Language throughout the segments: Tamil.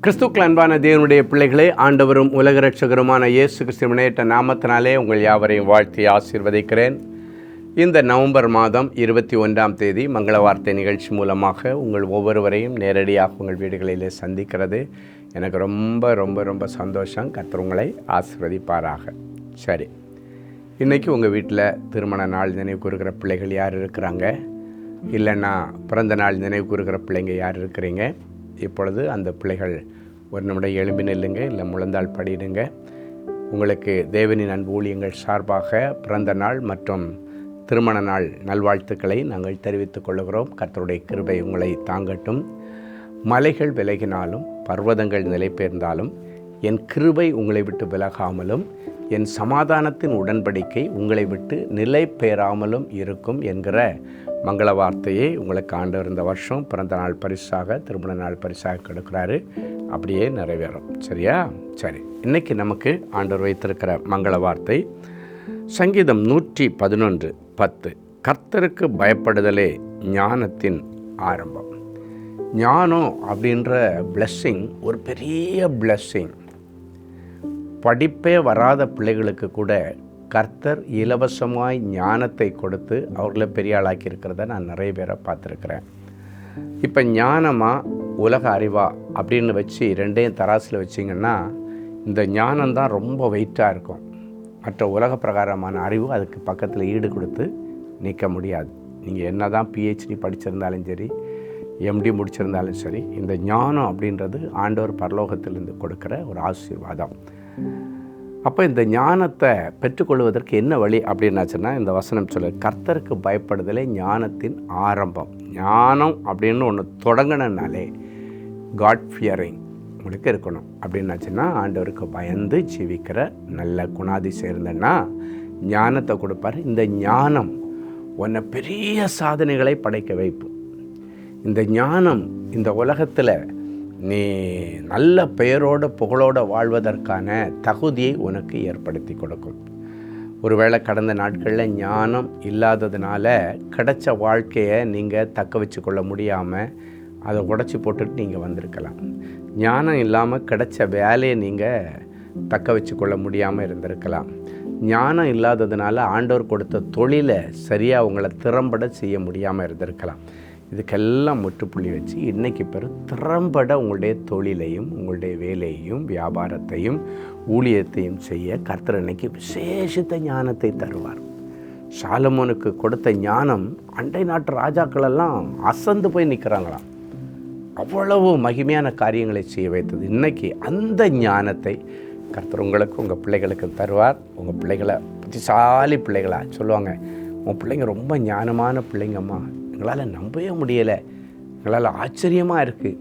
கிறிஸ்துக்கள் அன்பான தேவனுடைய பிள்ளைகளே, ஆண்டவரும் உலக இரட்சகருமான இயேசு கிறிஸ்துவின் நாமத்தினாலே உங்கள் யாவரையும் வாழ்த்தி ஆசீர்வதிக்கிறேன். இந்த நவம்பர் மாதம் 21ஆம் தேதி மங்கள வார்த்தை நிகழ்ச்சி மூலமாக உங்கள் ஒவ்வொருவரையும் நேரடியாக உங்கள் வீடுகளிலே சந்திக்கிறது எனக்கு ரொம்ப ரொம்ப ரொம்ப சந்தோஷம். கர்த்தர் உங்களை ஆசீர்வதிப்பாராக. சரி, இன்றைக்கி உங்கள் வீட்டில் திருமண நாள் நினைவு கூறுகிற பிள்ளைகள் யார் இருக்கிறாங்க? இல்லைன்னா பிறந்த நாள் நினைவு கூறுகிற பிள்ளைங்க யார் இருக்கிறீங்க? இப்பொழுது அந்த பிள்ளைகள் ஒரு நிமிடம் எழும்பி நில்லுங்க, இல்லை முழந்தாள் படிடுங்க. உங்களுக்கு தேவனின் அன்பு ஊழியங்கள் சார்பாக பிறந்த நாள் மற்றும் திருமண நாள் நல்வாழ்த்துக்களை நாங்கள் தெரிவித்துக் கொள்கிறோம். கர்த்தருடைய கிருபை உங்களை தாங்கட்டும். மலைகள் விலகினாலும் பர்வதங்கள் நிலை பெயர்ந்தாலும் என் கிருபை உங்களை விட்டு விலகாமலும் என் சமாதானத்தின் உடன்படிக்கை உங்களை விட்டு நிலை பெயராமலும் இருக்கும் என்கிற மங்கள வார்த்தையை உங்களுக்கு ஆண்டவர் இந்த வருஷம் பிறந்த நாள் பரிசாக, திருமண நாள் பரிசாக கொடுக்குறாரு. அப்படியே நிறைவேறும். சரியா? சரி, இன்றைக்கி நமக்கு ஆண்டவர் வைத்திருக்கிற மங்கள வார்த்தை சங்கீதம் 111:10. கர்த்தருக்கு பயப்படுதலே ஞானத்தின் ஆரம்பம். ஞானம் அப்படின்ற பிளெஸ்ஸிங் ஒரு பெரிய பிளெஸ்ஸிங். படிப்பே வராத பிள்ளைகளுக்கு கூட கர்த்தர் இலவசமாய் ஞானத்தை கொடுத்து அவர்களை பெரிய ஆளாக்கி இருக்கிறத நான் நிறைய பேரை பார்த்துருக்குறேன். இப்போ ஞானமா உலக அறிவா அப்படின்னு வச்சு ரெண்டையும் தராசில் வச்சிங்கன்னா இந்த ஞானம்தான் ரொம்ப வெயிட்டாக இருக்கும். மற்ற உலக பிரகாரமான அறிவு அதுக்கு பக்கத்தில் ஈடு கொடுத்து நிற்க முடியாது. நீங்கள் என்ன தான் பிஹெச்டி படிச்சிருந்தாலும் சரி, எம்டி முடிச்சிருந்தாலும் சரி, இந்த ஞானம் அப்படின்றது ஆண்டவர் பரலோகத்திலிருந்து கொடுக்குற ஒரு ஆசீர்வாதம். அப்போ இந்த ஞானத்தை பெற்றுக்கொள்வதற்கு என்ன வழி அப்படின்னாச்சுன்னா, இந்த வசனம் சொல்ல கர்த்தருக்கு பயப்படுதலே ஞானத்தின் ஆரம்பம். ஞானம் அப்படின்னு ஒன்று தொடங்கினாலே காட் ஃபியரிங் உங்களுக்கு இருக்கணும். அப்படின்னாச்சுன்னா ஆண்டவருக்கு பயந்து ஜீவிக்கிற நல்ல குணாதிசயம் இருந்தேன்னா ஞானத்தை கொடுப்பார். இந்த ஞானம் உன்னை பெரிய சாதனைகளை படைக்க வைப்போம். இந்த ஞானம் இந்த உலகத்தில் நீ நல்ல பெயரோடு புகழோடு வாழ்வதற்கான தகுதியை உனக்கு ஏற்படுத்தி கொடுக்கும். ஒருவேளை கடந்த நாட்களில் ஞானம் இல்லாததுனால கிடைச்ச வாழ்க்கையை நீங்கள் தக்க வச்சு கொள்ள முடியாமல் அதை உடச்சி போட்டுட்டு நீங்கள் வந்திருக்கலாம். ஞானம் இல்லாமல் கிடைச்ச வேலையை நீங்கள் தக்க வச்சு கொள்ள முடியாமல் இருந்திருக்கலாம். ஞானம் இல்லாததுனால ஆண்டவர் கொடுத்த தொழிலை சரியாக உங்களை திறம்பட செய்ய முடியாமல் இருந்திருக்கலாம். இதுக்கெல்லாம் முற்றுப்புள்ளி வச்சு இன்றைக்கி திறம்பட உங்களுடைய தொழிலையும் உங்களுடைய வேலையையும் வியாபாரத்தையும் ஊழியத்தையும் செய்ய கர்த்தர் இன்னைக்கு விசேஷித்த ஞானத்தை தருவார். சாலமோனுக்கு கொடுத்த ஞானம் அண்டை நாட்டு ராஜாக்களெல்லாம் அசந்து போய் நிற்கிறாங்களாம். அவ்வளவு மகிமையான காரியங்களை செய்ய வைத்தது. இன்றைக்கி அந்த ஞானத்தை கர்த்தர் உங்களுக்கு உங்கள் பிள்ளைகளுக்கு தருவார். உங்கள் பிள்ளைகளை புத்திசாலி பிள்ளைகளாக சொல்லுவாங்க, உங்கள் பிள்ளைங்க ரொம்ப ஞானமான பிள்ளைங்கம்மா, எங்களால் நம்பவே முடியலை, எங்களால் ஆச்சரியமாக இருக்குது.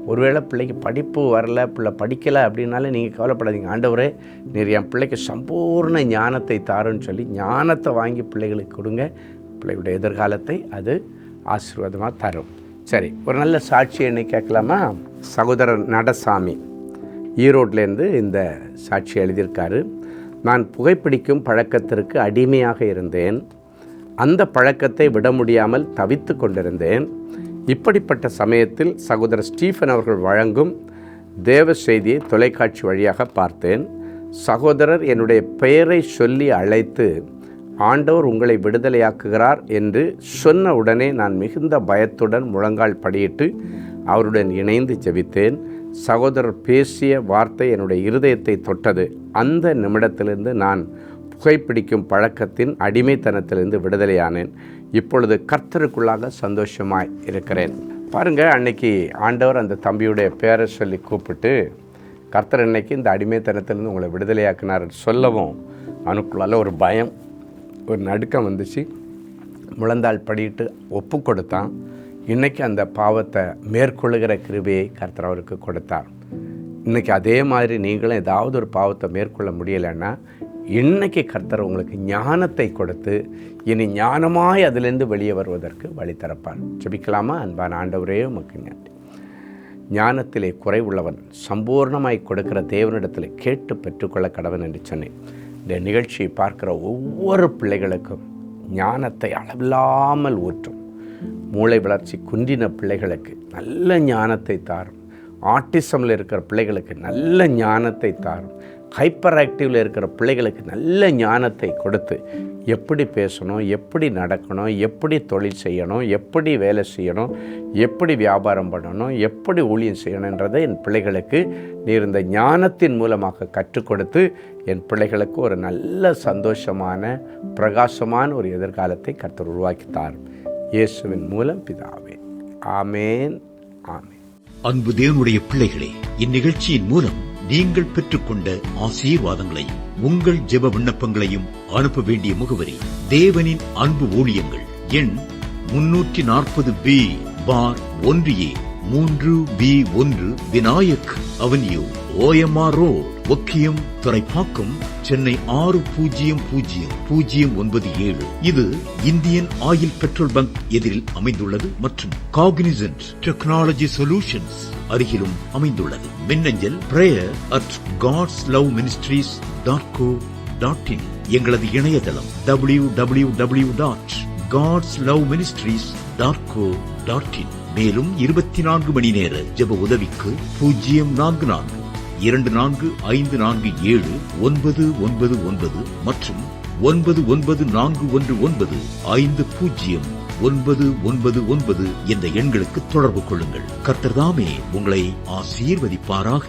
ஒருவேளை பிள்ளைக்கு படிப்பு வரல, பிள்ளை படிக்கலை அப்படின்னாலும் நீங்கள் கவலைப்படாதீங்க. ஆண்டவரே, நீர் என் பிள்ளைக்கு சம்பூர்ண ஞானத்தை தாருன்னு சொல்லி ஞானத்தை வாங்கி பிள்ளைகளுக்கு கொடுங்க. பிள்ளைகளுடைய எதிர்காலத்தை அது ஆசீர்வாதமாக தரும். சரி, ஒரு நல்ல சாட்சி என்னை கேட்கலாமா? சகோதரர் நடசாமி ஈரோட்லேருந்து இந்த சாட்சி எழுதியிருக்காரு. நான் புகைப்பிடிக்கும் பழக்கத்திற்கு அடிமையாக இருந்தேன். அந்த பழக்கத்தை விட முடியாமல் தவித்து கொண்டிருந்தேன். இப்படிப்பட்ட சமயத்தில் சகோதரர் ஸ்டீஃபன் அவர்கள் வழங்கும் தேவ செய்தியை தொலைக்காட்சி வழியாக பார்த்தேன். சகோதரர் என்னுடைய பெயரை சொல்லி அழைத்து ஆண்டவர் உங்களை விடுதலையாக்குகிறார் என்று சொன்ன உடனே நான் மிகுந்த பயத்துடன் முழங்கால் படியிட்டு அவருடன் இணைந்து ஜெபித்தேன். சகோதரர் பேசிய வார்த்தை என்னுடைய இருதயத்தை தொட்டது. அந்த நிமிடத்திலிருந்து நான் புகைப்பிடிக்கும் பழக்கத்தின் அடிமைத்தனத்திலிருந்து விடுதலையானேன். இப்பொழுது கர்த்தருக்குள்ளாக சந்தோஷமாய் இருக்கிறேன். பாருங்கள், அன்னைக்கு ஆண்டவர் அந்த தம்பியுடைய பேரை சொல்லி கூப்பிட்டு கர்த்தர் இன்னைக்கு இந்த அடிமைத்தனத்திலிருந்து உங்களை விடுதலையாக்கினார் சொல்லவும் அவனுக்குள்ளால ஒரு பயம், ஒரு நடுக்கம் வந்துச்சு. முழந்தாள் படிட்டு ஒப்பு கொடுத்தான். இன்றைக்கி அந்த பாவத்தை மேற்கொள்ளுகிற கிருபையை கர்த்தர் அவருக்கு கொடுத்தார். இன்றைக்கி அதே மாதிரி நீங்களும் ஏதாவது ஒரு பாவத்தை மேற்கொள்ள முடியலைன்னா இன்றைக்கி கர்த்தர் உங்களுக்கு ஞானத்தை கொடுத்து இனி ஞானமாய் அதிலிருந்து வெளியே வருவதற்கு வழி தரப்பார். ஜெபிக்கலாமா? அன்பான ஆண்டவரே, உமக்கு நன்றி. ஞானத்திலே குறைவுள்ளவன் சம்பூர்ணமாய் கொடுக்கிற தேவனிடத்தில் கேட்டு பெற்றுக்கொள்ள கடவன் என்று சொன்னேன். இந்த நிகழ்ச்சியை பார்க்குற ஒவ்வொரு பிள்ளைகளுக்கும் ஞானத்தை அளவில்லாமல் ஊற்றும். மூளை வளர்ச்சி குன்றின பிள்ளைகளுக்கு நல்ல ஞானத்தை தாரும். ஆட்டிசமில் இருக்கிற பிள்ளைகளுக்கு நல்ல ஞானத்தை தாரும். ஹைப்பர் ஆக்டிவில் இருக்கிற பிள்ளைகளுக்கு நல்ல ஞானத்தை கொடுத்து எப்படி பேசணும், எப்படி நடக்கணும், எப்படி தொழில் செய்யணும், எப்படி வேலை செய்யணும், எப்படி வியாபாரம் பண்ணணும், எப்படி ஊழியம் செய்யணுன்றதை என் பிள்ளைகளுக்கு நீர் இந்த ஞானத்தின் மூலமாக கற்றுக் கொடுத்து என் பிள்ளைகளுக்கு ஒரு நல்ல சந்தோஷமான பிரகாசமான ஒரு எதிர்காலத்தை கர்த்தர் உருவாக்கி தாரும். இயேசுவின் மூலம் பிதாவே, ஆமேன், ஆமேன். அன்பு தேவனுடைய பிள்ளைகளே, இந்நிகழ்ச்சியின் மூலம் நீங்கள் பெற்றுக்கொண்ட ஆசீர்வாதங்களை உங்கள் ஜெப விண்ணப்பங்களையும் அனுப்ப வேண்டிய முகவரி தேவனின் அன்பு ஊழியங்கள், எண் 340B பார் 1A 3B1 Vinayak avenue, OMR road, Okkiyam, Thoraipakkam, Chennai 600097. இது இந்தியன் ஆயில் பெட்ரோல் பங்க் எதிரில் அமைந்துள்ளது மற்றும் காக்னிசன்ட் டெக்னாலஜி சொல்யூஷன்ஸ் அருகிலும் அமைந்துள்ளது. மின்னஞ்சல் prayer@godsloveministries.co.in. எங்களது இணையதளம் www.godsloveministries.co.in. மேலும் 24 மணி நேர ஜெப உதவிக்கு 044-5447-999 மற்றும் 9941950999 என்ற எண்களுக்கு தொடர்பு கொள்ளுங்கள். கர்த்தர் தாமே உங்களை ஆசீர்வதிப்பாராக.